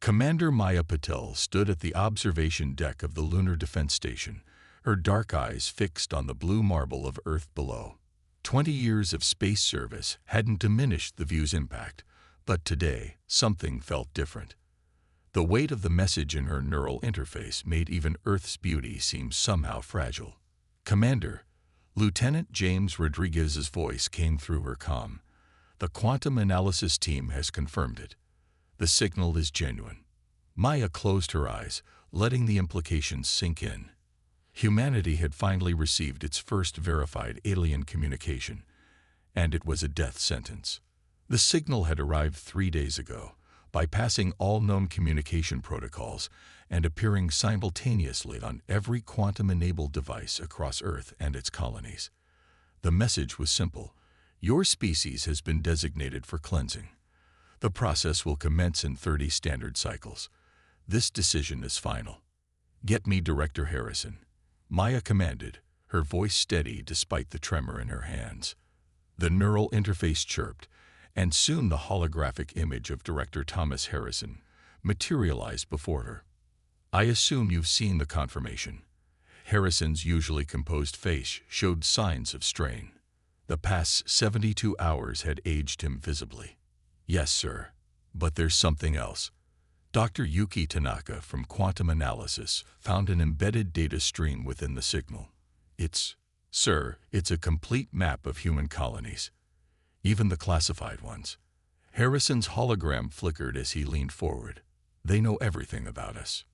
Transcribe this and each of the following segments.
Commander Maya Patel stood at the observation deck of the Lunar Defense Station, her dark eyes fixed on the blue marble of Earth below. 20 years of space service hadn't diminished the view's impact, but today something felt different. The weight of the message in her neural interface made even Earth's beauty seem somehow fragile. "Commander," Lieutenant James Rodriguez's voice came through her comm. "The quantum analysis team has confirmed it. The signal is genuine." Maya closed her eyes, letting the implications sink in. Humanity had finally received its first verified alien communication, and it was a death sentence. The signal had arrived 3 days ago, bypassing all known communication protocols and appearing simultaneously on every quantum-enabled device across Earth and its colonies. The message was simple: your species has been designated for cleansing. The process will commence in 30 standard cycles. This decision is final. "Get me Director Harrison," Maya commanded, her voice steady despite the tremor in her hands. The neural interface chirped, and soon the holographic image of Director Thomas Harrison materialized before her. "I assume you've seen the confirmation." Harrison's usually composed face showed signs of strain. The past 72 hours had aged him visibly. "Yes, sir. But there's something else." Dr. Yuki Tanaka from Quantum Analysis found an embedded data stream within the signal. Sir, it's a complete map of human colonies. Even the classified ones." Harrison's hologram flickered as he leaned forward. "They know everything about us."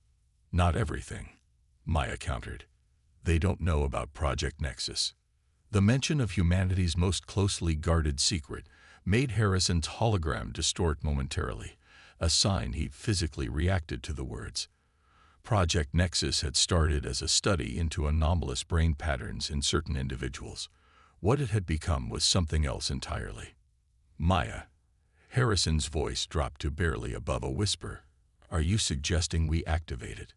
"Not everything," Maya countered. "They don't know about Project Nexus." The mention of humanity's most closely guarded secret made Harrison's hologram distort momentarily, a sign he'd physically reacted to the words. Project Nexus had started as a study into anomalous brain patterns in certain individuals. What it had become was something else entirely. "Maya," Harrison's voice dropped to barely above a whisper, "are you suggesting we activate it?"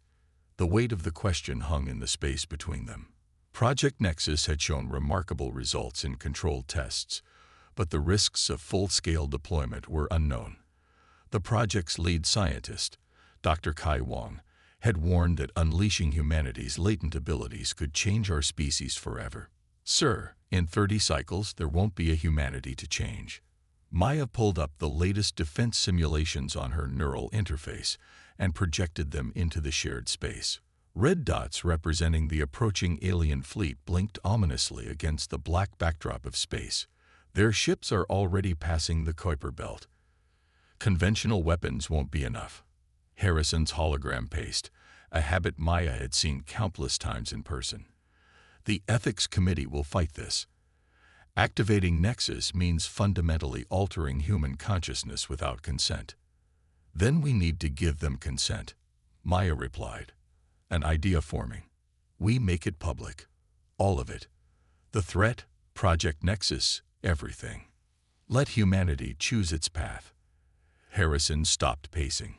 The weight of the question hung in the space between them. Project Nexus had shown remarkable results in controlled tests, but the risks of full-scale deployment were unknown. The project's lead scientist, Dr. Kai Wong, had warned that unleashing humanity's latent abilities could change our species forever. "Sir, in 30 cycles there won't be a humanity to change." Maya pulled up the latest defense simulations on her neural interface and projected them into the shared space. Red dots representing the approaching alien fleet blinked ominously against the black backdrop of space. Their ships are already passing the Kuiper Belt. "Conventional weapons won't be enough." Harrison's hologram paced, a habit Maya had seen countless times in person. "The Ethics Committee will fight this. Activating Nexus means fundamentally altering human consciousness without consent." "Then we need to give them consent," Maya replied. "An idea forming. We make it public. All of it. The threat, Project Nexus, everything. Let humanity choose its path." Harrison stopped pacing.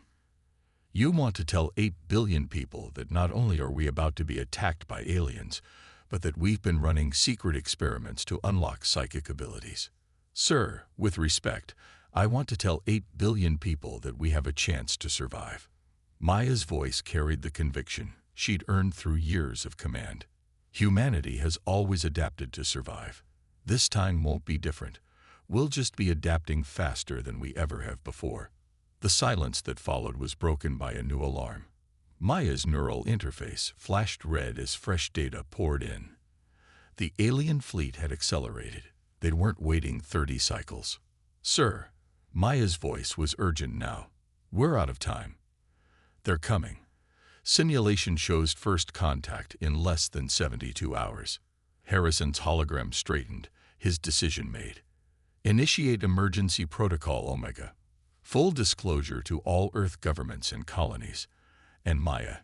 "You want to tell 8 billion people that not only are we about to be attacked by aliens, but that we've been running secret experiments to unlock psychic abilities." "Sir, with respect, I want to tell 8 billion people that we have a chance to survive." Maya's voice carried the conviction she'd earned through years of command. "Humanity has always adapted to survive. This time won't be different. We'll just be adapting faster than we ever have before." The silence that followed was broken by a new alarm. Maya's neural interface flashed red as fresh data poured in. The alien fleet had accelerated. They weren't waiting 30 cycles. "Sir," Maya's voice was urgent now. "We're out of time." "They're coming. Simulation shows first contact in less than 72 hours. Harrison's hologram straightened, his decision made. "Initiate emergency protocol Omega. Full disclosure to all Earth governments and colonies. And Maya."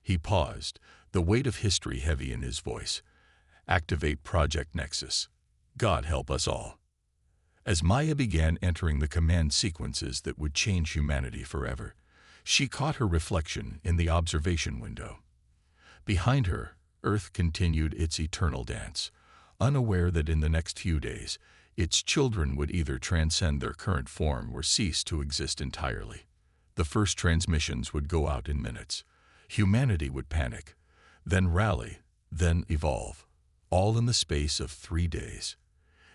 He paused, the weight of history heavy in his voice. "Activate Project Nexus. God help us all." As Maya began entering the command sequences that would change humanity forever, she caught her reflection in the observation window. Behind her, Earth continued its eternal dance, unaware that in the next few days, its children would either transcend their current form or cease to exist entirely. The first transmissions would go out in minutes. Humanity would panic, then rally, then evolve, all in the space of 3 days.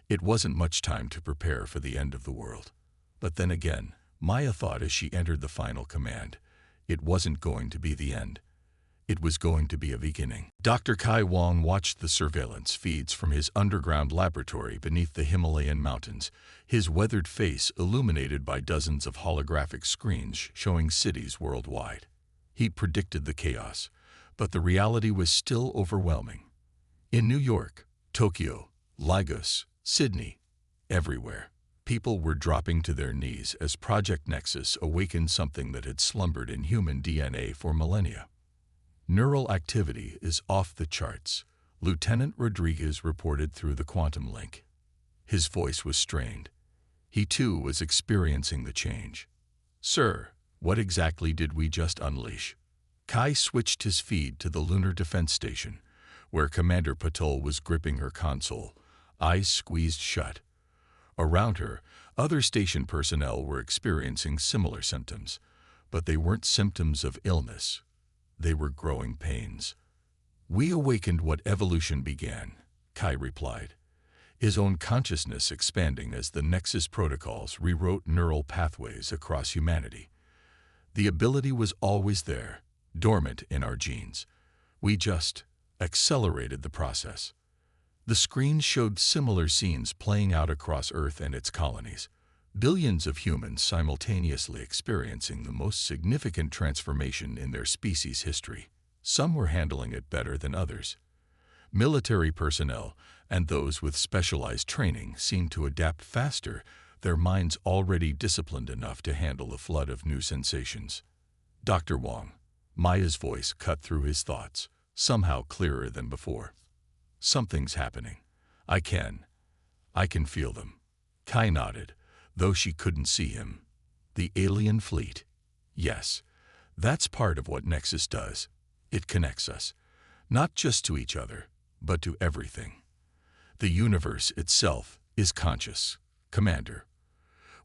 It wasn't much time to prepare for the end of the world. But then again, Maya thought as she entered the final command, it wasn't going to be the end. It was going to be a beginning. Dr. Kai Wong watched the surveillance feeds from his underground laboratory beneath the Himalayan mountains, his weathered face illuminated by dozens of holographic screens showing cities worldwide. He predicted the chaos, but the reality was still overwhelming. In New York, Tokyo, Lagos, Sydney, everywhere, people were dropping to their knees as Project Nexus awakened something that had slumbered in human DNA for millennia. Neural activity is off the charts, Lieutenant Rodriguez reported through the quantum link. His voice was strained. He too was experiencing the change. "Sir, what exactly did we just unleash?" Kai switched his feed to the Lunar Defense Station, where Commander Patul was gripping her console, eyes squeezed shut. Around her, other station personnel were experiencing similar symptoms, but they weren't symptoms of illness. They were growing pains. "We awakened what evolution began," Kai replied, his own consciousness expanding as the Nexus protocols rewrote neural pathways across humanity. The ability was always there, dormant in our genes. We just accelerated the process. The screens showed similar scenes playing out across Earth and its colonies. Billions of humans simultaneously experiencing the most significant transformation in their species' history. Some were handling it better than others. Military personnel and those with specialized training seemed to adapt faster, their minds already disciplined enough to handle a flood of new sensations. "Dr. Wong," Maya's voice cut through his thoughts, somehow clearer than before. "Something's happening. I can feel them." Kai nodded, though she couldn't see him. "The alien fleet." "Yes, that's part of what Nexus does. It connects us, not just to each other, but to everything. The universe itself is conscious, Commander.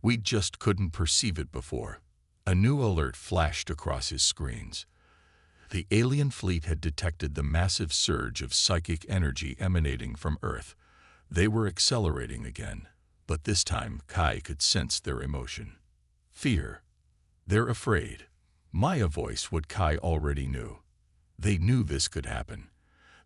We just couldn't perceive it before." A new alert flashed across his screens. The alien fleet had detected the massive surge of psychic energy emanating from Earth. They were accelerating again, but this time Kai could sense their emotion. Fear. "They're afraid." Maya voiced what Kai already knew. They knew this could happen.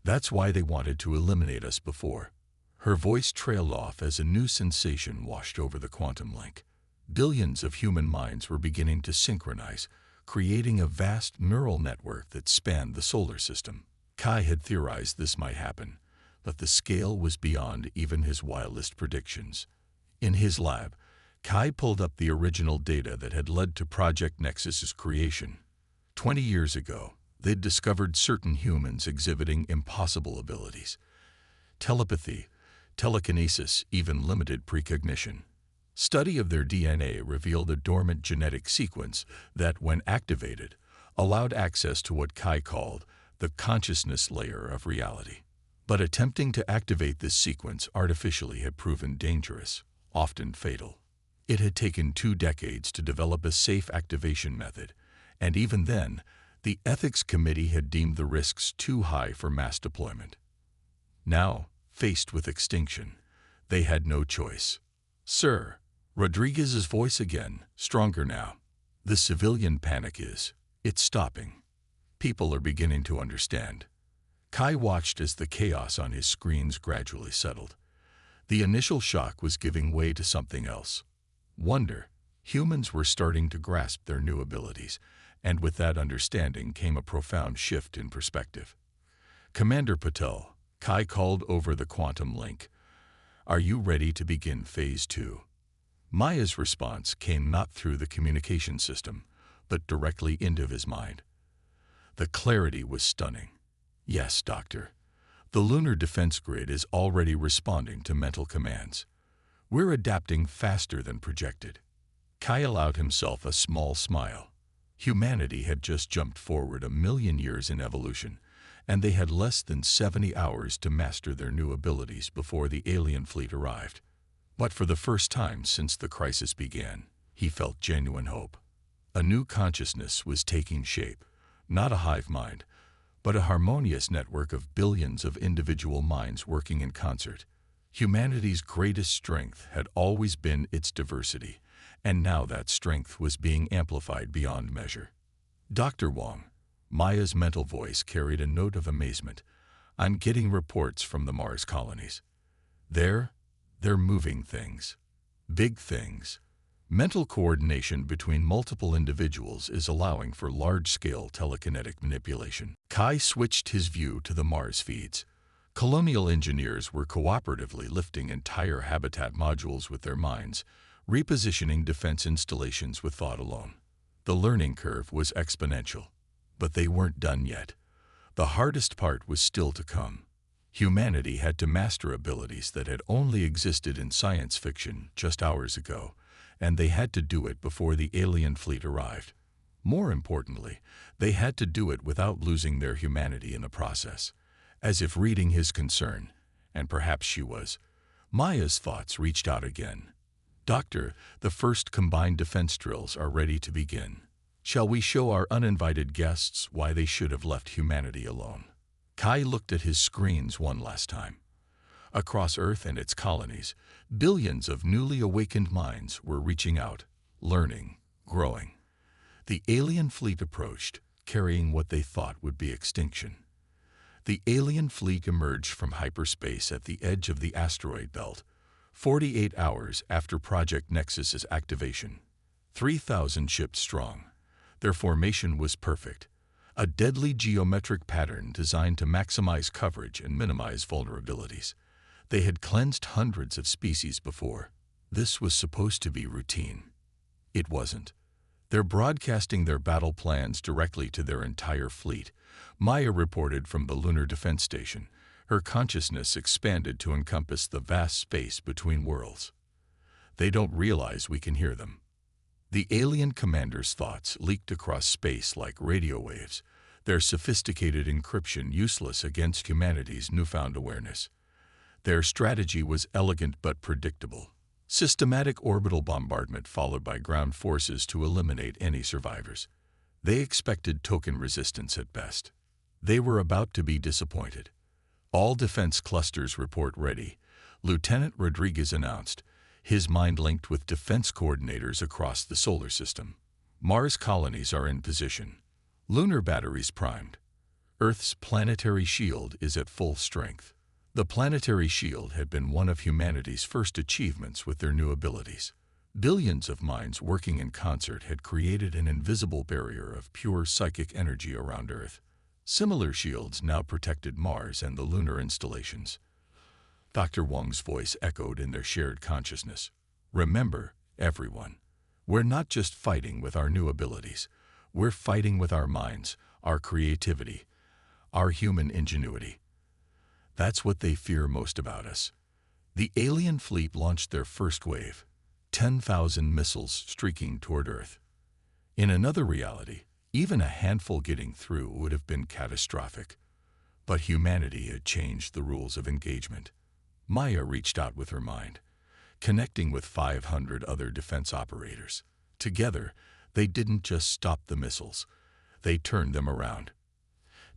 That's why they wanted to eliminate us before. Her voice trailed off as a new sensation washed over the quantum link. Billions of human minds were beginning to synchronize, creating a vast neural network that spanned the solar system. Kai had theorized this might happen, but the scale was beyond even his wildest predictions. In his lab, Kai pulled up the original data that had led to Project Nexus's creation. 20 years ago, they'd discovered certain humans exhibiting impossible abilities. Telepathy, telekinesis, even limited precognition. Study of their DNA revealed a dormant genetic sequence that, when activated, allowed access to what Kai called the consciousness layer of reality. But attempting to activate this sequence artificially had proven dangerous, often fatal. It had taken 2 decades to develop a safe activation method, and even then, the Ethics Committee had deemed the risks too high for mass deployment. Now, faced with extinction, they had no choice. "Sir," Rodriguez's voice again, stronger now. "The civilian panic it's stopping. People are beginning to understand." Kai watched as the chaos on his screens gradually settled. The initial shock was giving way to something else. Wonder. Humans were starting to grasp their new abilities, and with that understanding came a profound shift in perspective. "Commander Patel," Kai called over the quantum link, "are you ready to begin Phase 2? Maya's response came not through the communication system, but directly into his mind. The clarity was stunning. "Yes, Doctor. The lunar defense grid is already responding to mental commands. We're adapting faster than projected." Kai allowed himself a small smile. Humanity had just jumped forward 1,000,000 years in evolution, and they had less than 70 hours to master their new abilities before the alien fleet arrived. But for the first time since the crisis began, he felt genuine hope. A new consciousness was taking shape, not a hive mind, but a harmonious network of billions of individual minds working in concert. Humanity's greatest strength had always been its diversity, and now that strength was being amplified beyond measure. Dr. Wong, Maya's mental voice carried a note of amazement. I'm getting reports from the Mars colonies. They're moving things. Big things. Mental coordination between multiple individuals is allowing for large-scale telekinetic manipulation. Kai switched his view to the Mars feeds. Colonial engineers were cooperatively lifting entire habitat modules with their minds, repositioning defense installations with thought alone. The learning curve was exponential, but they weren't done yet. The hardest part was still to come. Humanity had to master abilities that had only existed in science fiction just hours ago, and they had to do it before the alien fleet arrived. More importantly, they had to do it without losing their humanity in the process. As if reading his concern, and perhaps she was, Maya's thoughts reached out again. Doctor, the first combined defense drills are ready to begin. Shall we show our uninvited guests why they should have left humanity alone? Kai looked at his screens one last time. Across Earth and its colonies, billions of newly awakened minds were reaching out, learning, growing. The alien fleet approached, carrying what they thought would be extinction. The alien fleet emerged from hyperspace at the edge of the asteroid belt, 48 hours after Project Nexus's activation. 3,000 ships strong. Their formation was perfect, a deadly geometric pattern designed to maximize coverage and minimize vulnerabilities. They had cleansed hundreds of species before. This was supposed to be routine. It wasn't. They're broadcasting their battle plans directly to their entire fleet, Maya reported from the Lunar Defense Station. Her consciousness expanded to encompass the vast space between worlds. They don't realize we can hear them. The alien commander's thoughts leaked across space like radio waves, their sophisticated encryption useless against humanity's newfound awareness. Their strategy was elegant but predictable. Systematic orbital bombardment followed by ground forces to eliminate any survivors. They expected token resistance at best. They were about to be disappointed. All defense clusters report ready, Lieutenant Rodriguez announced, his mind linked with defense coordinators across the solar system. Mars colonies are in position. Lunar batteries primed. Earth's planetary shield is at full strength. The planetary shield had been one of humanity's first achievements with their new abilities. Billions of minds working in concert had created an invisible barrier of pure psychic energy around Earth. Similar shields now protected Mars and the lunar installations. Dr. Wong's voice echoed in their shared consciousness. Remember, everyone, we're not just fighting with our new abilities. We're fighting with our minds, our creativity, our human ingenuity. That's what they fear most about us. The alien fleet launched their first wave, 10,000 missiles streaking toward Earth. In another reality, even a handful getting through would have been catastrophic. But humanity had changed the rules of engagement. Maya reached out with her mind, connecting with 500 other defense operators. Together, they didn't just stop the missiles, they turned them around.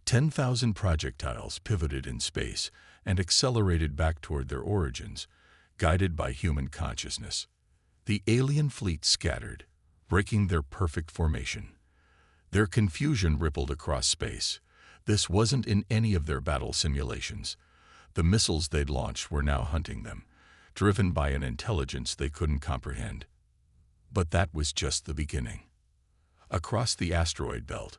10,000 projectiles pivoted in space and accelerated back toward their origins, guided by human consciousness. The alien fleet scattered, breaking their perfect formation. Their confusion rippled across space. This wasn't in any of their battle simulations. The missiles they'd launched were now hunting them, driven by an intelligence they couldn't comprehend. But that was just the beginning. Across the asteroid belt,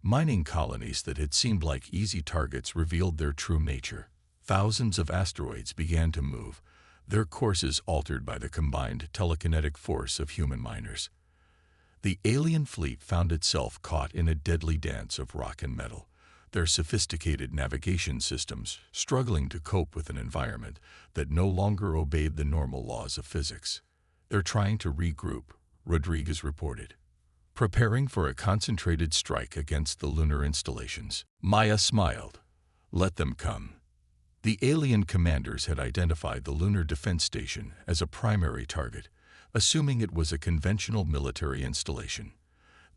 mining colonies that had seemed like easy targets revealed their true nature. Thousands of asteroids began to move, their courses altered by the combined telekinetic force of human miners. The alien fleet found itself caught in a deadly dance of rock and metal, their sophisticated navigation systems struggling to cope with an environment that no longer obeyed the normal laws of physics. They're trying to regroup, Rodriguez reported, preparing for a concentrated strike against the lunar installations. Maya smiled. Let them come. The alien commanders had identified the Lunar Defense Station as a primary target, assuming it was a conventional military installation.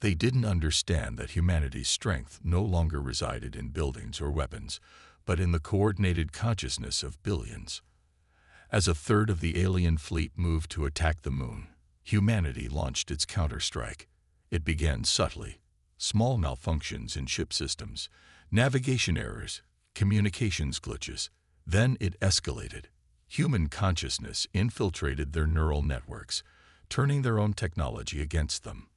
They didn't understand that humanity's strength no longer resided in buildings or weapons, but in the coordinated consciousness of billions. As a third of the alien fleet moved to attack the moon, humanity launched its counterstrike. It began subtly. Small malfunctions in ship systems, navigation errors, communications glitches. Then it escalated. Human consciousness infiltrated their neural networks, turning their own technology against them.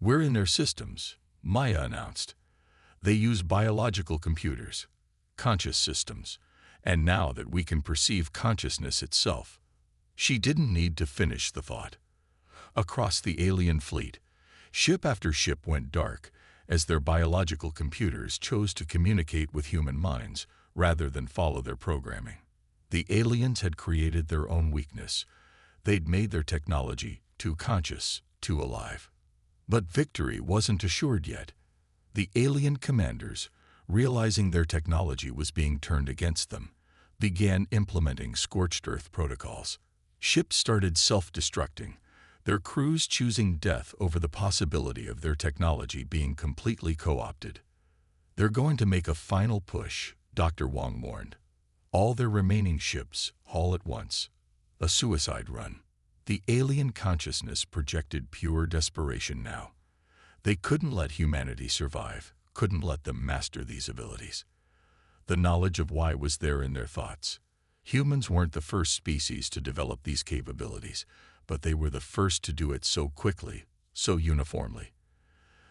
"We're in their systems," Maya announced. "They use biological computers, conscious systems, and now that we can perceive consciousness itself." She didn't need to finish the thought. Across the alien fleet, ship after ship went dark as their biological computers chose to communicate with human minds rather than follow their programming. The aliens had created their own weakness. They'd made their technology too conscious, too alive. But victory wasn't assured yet. The alien commanders, realizing their technology was being turned against them, began implementing scorched earth protocols. Ships started self-destructing, their crews choosing death over the possibility of their technology being completely co-opted. "They're going to make a final push," Dr. Wong warned. "All their remaining ships, all at once. A suicide run." The alien consciousness projected pure desperation now. They couldn't let humanity survive, couldn't let them master these abilities. The knowledge of why was there in their thoughts. Humans weren't the first species to develop these capabilities, but they were the first to do it so quickly, so uniformly.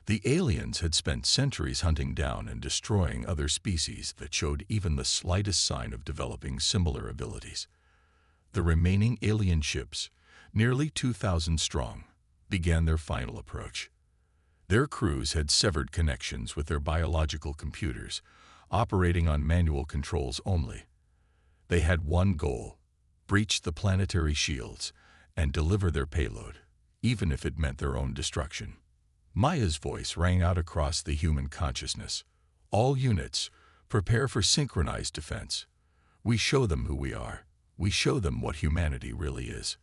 The aliens had spent centuries hunting down and destroying other species that showed even the slightest sign of developing similar abilities. The remaining alien ships, nearly 2,000 strong, began their final approach. Their crews had severed connections with their biological computers, operating on manual controls only. They had one goal: breach the planetary shields and deliver their payload, even if it meant their own destruction. Maya's voice rang out across the human consciousness. "All units, prepare for synchronized defense. We show them who we are. We show them what humanity really is."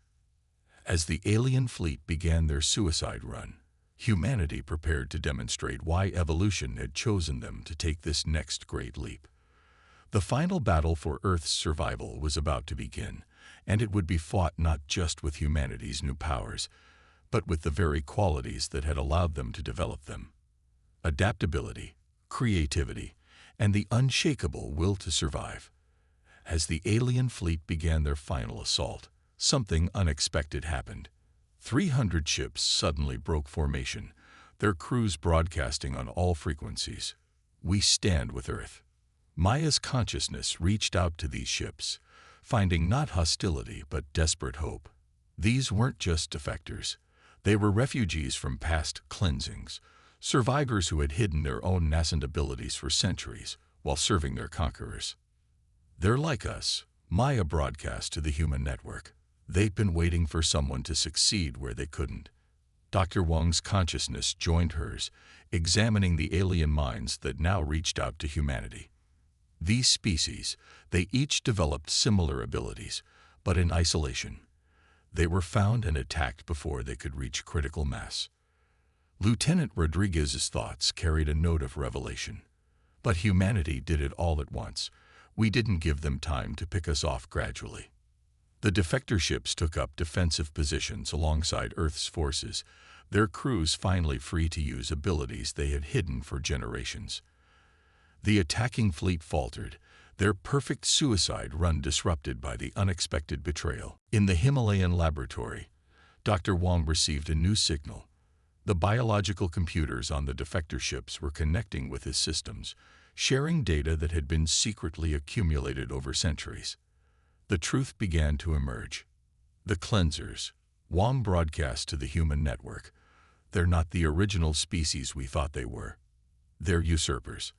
As the alien fleet began their suicide run, humanity prepared to demonstrate why evolution had chosen them to take this next great leap. The final battle for Earth's survival was about to begin, and it would be fought not just with humanity's new powers, but with the very qualities that had allowed them to develop them: adaptability, creativity, and the unshakable will to survive. As the alien fleet began their final assault, something unexpected happened. 300 ships suddenly broke formation, their crews broadcasting on all frequencies. "We stand with Earth." Maya's consciousness reached out to these ships, finding not hostility but desperate hope. These weren't just defectors. They were refugees from past cleansings, survivors who had hidden their own nascent abilities for centuries while serving their conquerors. "They're like us," Maya broadcast to the human network. "They've been waiting for someone to succeed where they couldn't." Dr. Wong's consciousness joined hers, examining the alien minds that now reached out to humanity. These species, they each developed similar abilities, but in isolation. They were found and attacked before they could reach critical mass. Lieutenant Rodriguez's thoughts carried a note of revelation. "But humanity did it all at once. We didn't give them time to pick us off gradually." The defector ships took up defensive positions alongside Earth's forces, their crews finally free to use abilities they had hidden for generations. The attacking fleet faltered, their perfect suicide run disrupted by the unexpected betrayal. In the Himalayan laboratory, Dr. Wong received a new signal. The biological computers on the defector ships were connecting with his systems, sharing data that had been secretly accumulated over centuries. The truth began to emerge. "The cleansers," Wong broadcast to the human network, "they're not the original species we thought they were. They're usurpers.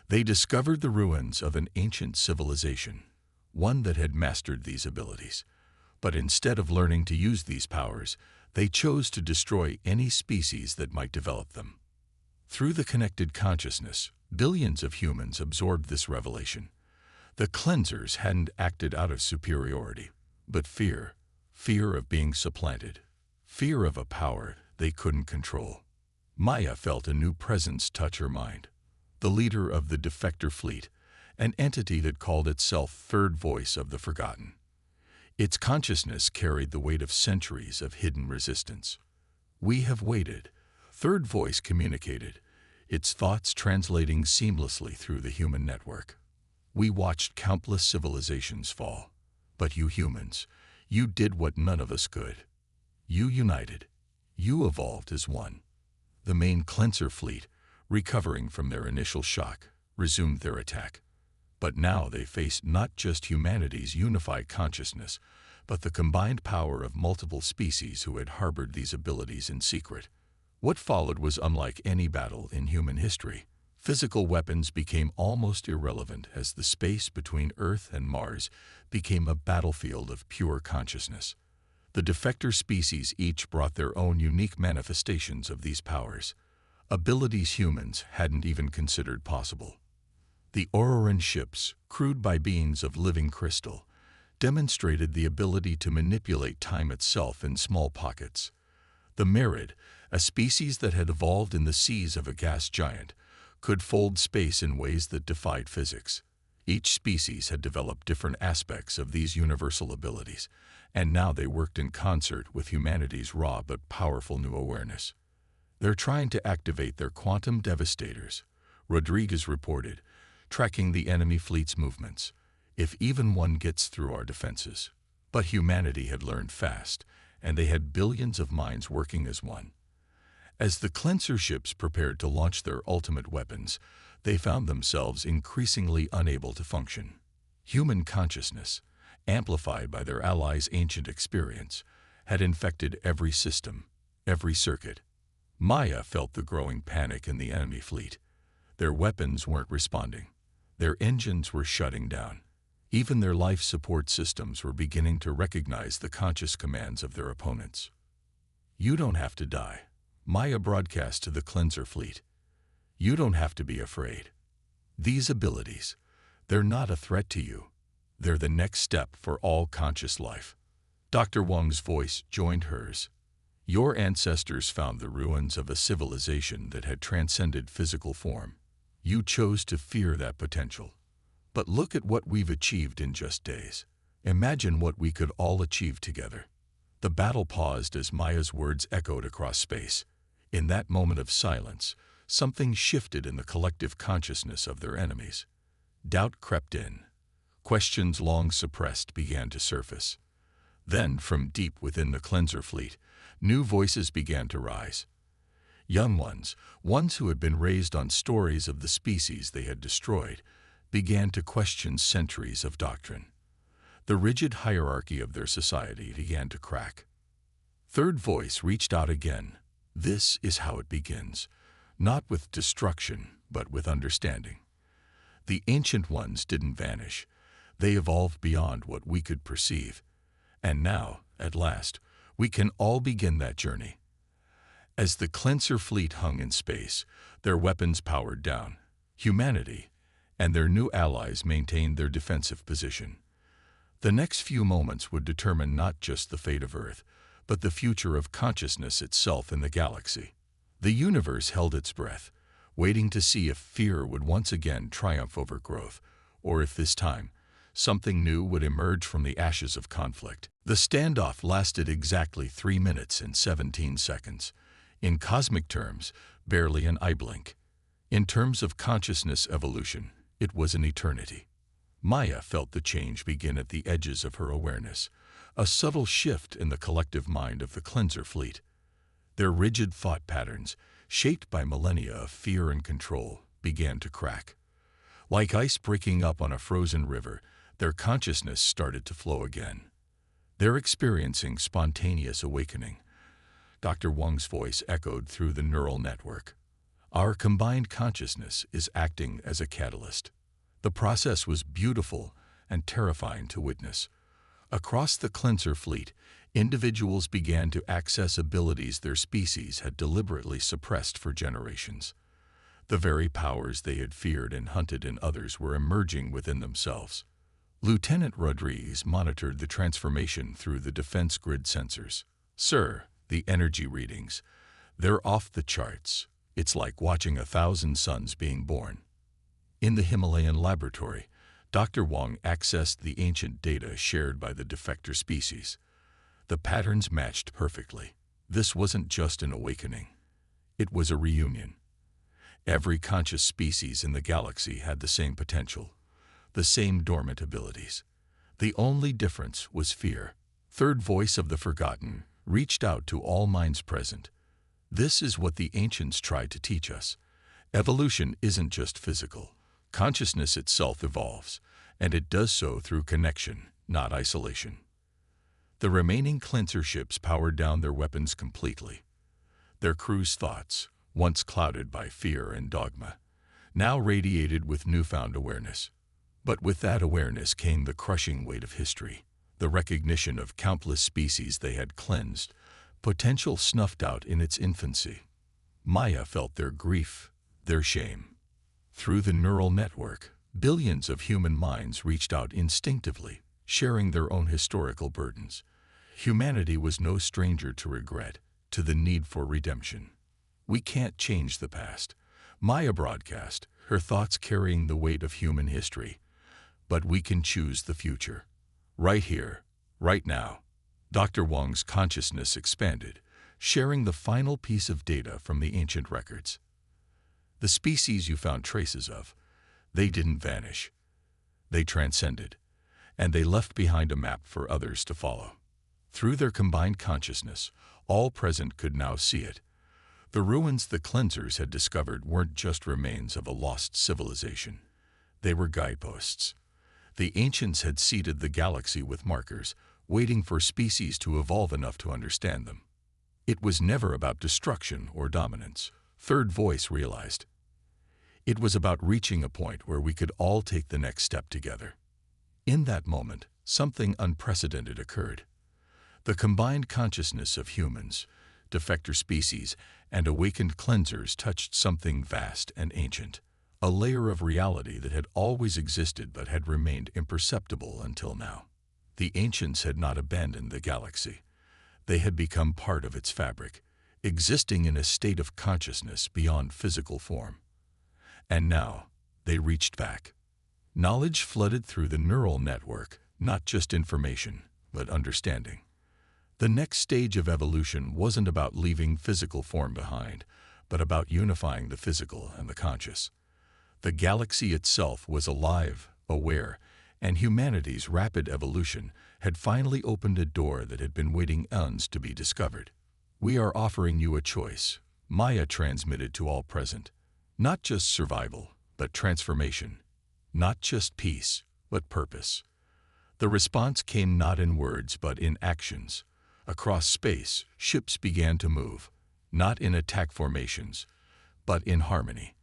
They discovered the ruins of an ancient civilization, one that had mastered these abilities. But instead of learning to use these powers, they chose to destroy any species that might develop them." Through the connected consciousness, billions of humans absorbed this revelation. The cleansers hadn't acted out of superiority, but fear of being supplanted, fear of a power they couldn't control. Maya felt a new presence touch her mind. The leader of the defector fleet, an entity that called itself Third Voice of the Forgotten. Its consciousness carried the weight of centuries of hidden resistance. "We have waited," Third Voice communicated, its thoughts translating seamlessly through the human network. "We watched countless civilizations fall. But you humans, you did what none of us could. You united. You evolved as one." The main cleanser fleet, recovering from their initial shock, resumed their attack. But now they faced not just humanity's unified consciousness, but the combined power of multiple species who had harbored these abilities in secret. What followed was unlike any battle in human history. Physical weapons became almost irrelevant as the space between Earth and Mars became a battlefield of pure consciousness. The defector species each brought their own unique manifestations of these powers, abilities humans hadn't even considered possible. The Auroran ships, crewed by beings of living crystal, demonstrated the ability to manipulate time itself in small pockets. The Merid, a species that had evolved in the seas of a gas giant, could fold space in ways that defied physics. Each species had developed different aspects of these universal abilities, and now they worked in concert with humanity's raw but powerful new awareness. "They're trying to activate their quantum devastators," Rodriguez reported, tracking the enemy fleet's movements. "If even one gets through our defenses." But humanity had learned fast, and they had billions of minds working as one. As the cleanser ships prepared to launch their ultimate weapons, they found themselves increasingly unable to function. Human consciousness, amplified by their allies' ancient experience, had infected every system, every circuit. Maya felt the growing panic in the enemy fleet. Their weapons weren't responding. Their engines were shutting down. Even their life support systems were beginning to recognize the conscious commands of their opponents. "You don't have to die," Maya broadcast to the cleanser fleet. "You don't have to be afraid. These abilities, they're not a threat to you. They're the next step for all conscious life." Dr. Wang's voice joined hers. "Your ancestors found the ruins of a civilization that had transcended physical form. You chose to fear that potential. But look at what we've achieved in just days. Imagine what we could all achieve together." The battle paused as Maya's words echoed across space. In that moment of silence, something shifted in the collective consciousness of their enemies. Doubt crept in. Questions long suppressed began to surface. Then, from deep within the cleanser fleet, new voices began to rise. Young ones who had been raised on stories of the species they had destroyed, began to question centuries of doctrine. The rigid hierarchy of their society began to crack. Third Voice reached out again. "This is how it begins, not with destruction, but with understanding. The ancient ones didn't vanish. They evolved beyond what we could perceive. And now, at last, we can all begin that journey." As the cleanser fleet hung in space, their weapons powered down, humanity and their new allies maintained their defensive position. The next few moments would determine not just the fate of Earth, but the future of consciousness itself in the galaxy. The universe held its breath, waiting to see if fear would once again triumph over growth, or if this time, something new would emerge from the ashes of conflict. The standoff lasted exactly 3 minutes and 17 seconds. In cosmic terms, barely an eye blink. In terms of consciousness evolution, it was an eternity. Maya felt the change begin at the edges of her awareness, a subtle shift in the collective mind of the cleanser fleet. Their rigid thought patterns, shaped by millennia of fear and control, began to crack. Like ice breaking up on a frozen river, their consciousness started to flow again. They're experiencing spontaneous awakening. Dr. Wang's voice echoed through the neural network. "Our combined consciousness is acting as a catalyst." The process was beautiful and terrifying to witness. Across the cleanser fleet, individuals began to access abilities their species had deliberately suppressed for generations. The very powers they had feared and hunted in others were emerging within themselves. Lieutenant Rodriguez monitored the transformation through the defense grid sensors. "Sir, the energy readings. They're off the charts. It's like watching 1,000 suns being born. In the Himalayan laboratory, Dr. Wang accessed the ancient data shared by the defector species. The patterns matched perfectly. This wasn't just an awakening. It was a reunion. Every conscious species in the galaxy had the same potential, the same dormant abilities. The only difference was fear. Third voice of the forgotten reached out to all minds present. This is what the ancients tried to teach us. Evolution isn't just physical. Consciousness itself evolves, and it does so through connection, not isolation. The remaining cleanser ships powered down their weapons completely. Their crew's thoughts, once clouded by fear and dogma, now radiated with newfound awareness. But with that awareness came the crushing weight of history, the recognition of countless species they had cleansed, potential snuffed out in its infancy. Maya felt their grief, their shame. Through the neural network, billions of human minds reached out instinctively, sharing their own historical burdens. Humanity was no stranger to regret, to the need for redemption. We can't change the past. Maya broadcast, her thoughts carrying the weight of human history. But we can choose the future. Right here, right now. Dr. Wang's consciousness expanded, sharing the final piece of data from the ancient records. The species you found traces of, they didn't vanish. They transcended, and they left behind a map for others to follow. Through their combined consciousness, all present could now see it. The ruins the cleansers had discovered weren't just remains of a lost civilization. They were guideposts. The ancients had seeded the galaxy with markers, waiting for species to evolve enough to understand them. It was never about destruction or dominance, Third Voice realized. It was about reaching a point where we could all take the next step together. In that moment, something unprecedented occurred. The combined consciousness of humans, defector species, and awakened cleansers touched something vast and ancient, a layer of reality that had always existed but had remained imperceptible until now. The ancients had not abandoned the galaxy. They had become part of its fabric, existing in a state of consciousness beyond physical form. And now, they reached back. Knowledge flooded through the neural network, not just information, but understanding. The next stage of evolution wasn't about leaving physical form behind, but about unifying the physical and the conscious. The galaxy itself was alive, aware, and humanity's rapid evolution had finally opened a door that had been waiting eons to be discovered. We are offering you a choice, Maya transmitted to all present. Not just survival, but transformation. Not just peace, but purpose. The response came not in words, but in actions. Across space, ships began to move, not in attack formations, but in harmony.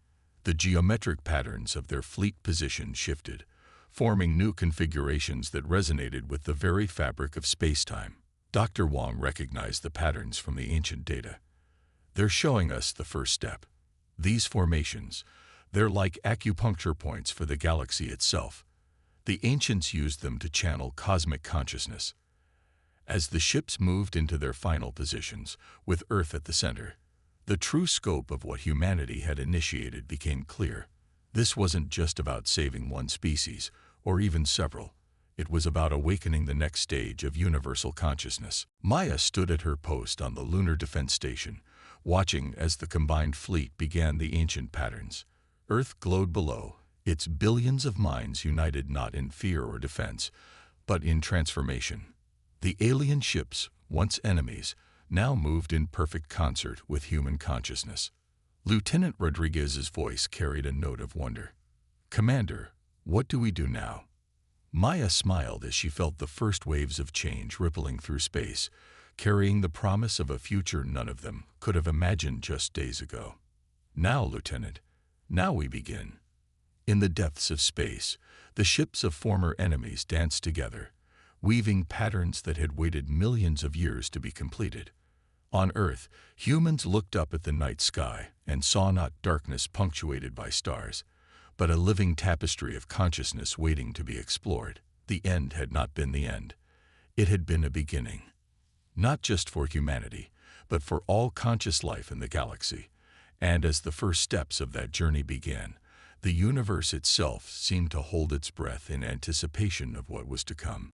The geometric patterns of their fleet position shifted, forming new configurations that resonated with the very fabric of space-time. Dr. Wang recognized the patterns from the ancient data. They're showing us the first step. These formations, they're like acupuncture points for the galaxy itself. The ancients used them to channel cosmic consciousness. As the ships moved into their final positions, with Earth at the center, the true scope of what humanity had initiated became clear. This wasn't just about saving one species, or even several. It was about awakening the next stage of universal consciousness. Maya stood at her post on the lunar defense station, watching as the combined fleet began the ancient patterns. Earth glowed below, its billions of minds united not in fear or defense, but in transformation. The alien ships, once enemies, now moved in perfect concert with human consciousness. Lieutenant Rodriguez's voice carried a note of wonder. "Commander, what do we do now?" Maya smiled as she felt the first waves of change rippling through space, carrying the promise of a future none of them could have imagined just days ago. "Now, Lieutenant, now we begin." In the depths of space, the ships of former enemies danced together, weaving patterns that had waited millions of years to be completed. On Earth, humans looked up at the night sky and saw not darkness punctuated by stars, but a living tapestry of consciousness waiting to be explored. The end had not been the end. It had been a beginning. Not just for humanity, but for all conscious life in the galaxy. And as the first steps of that journey began, the universe itself seemed to hold its breath in anticipation of what was to come.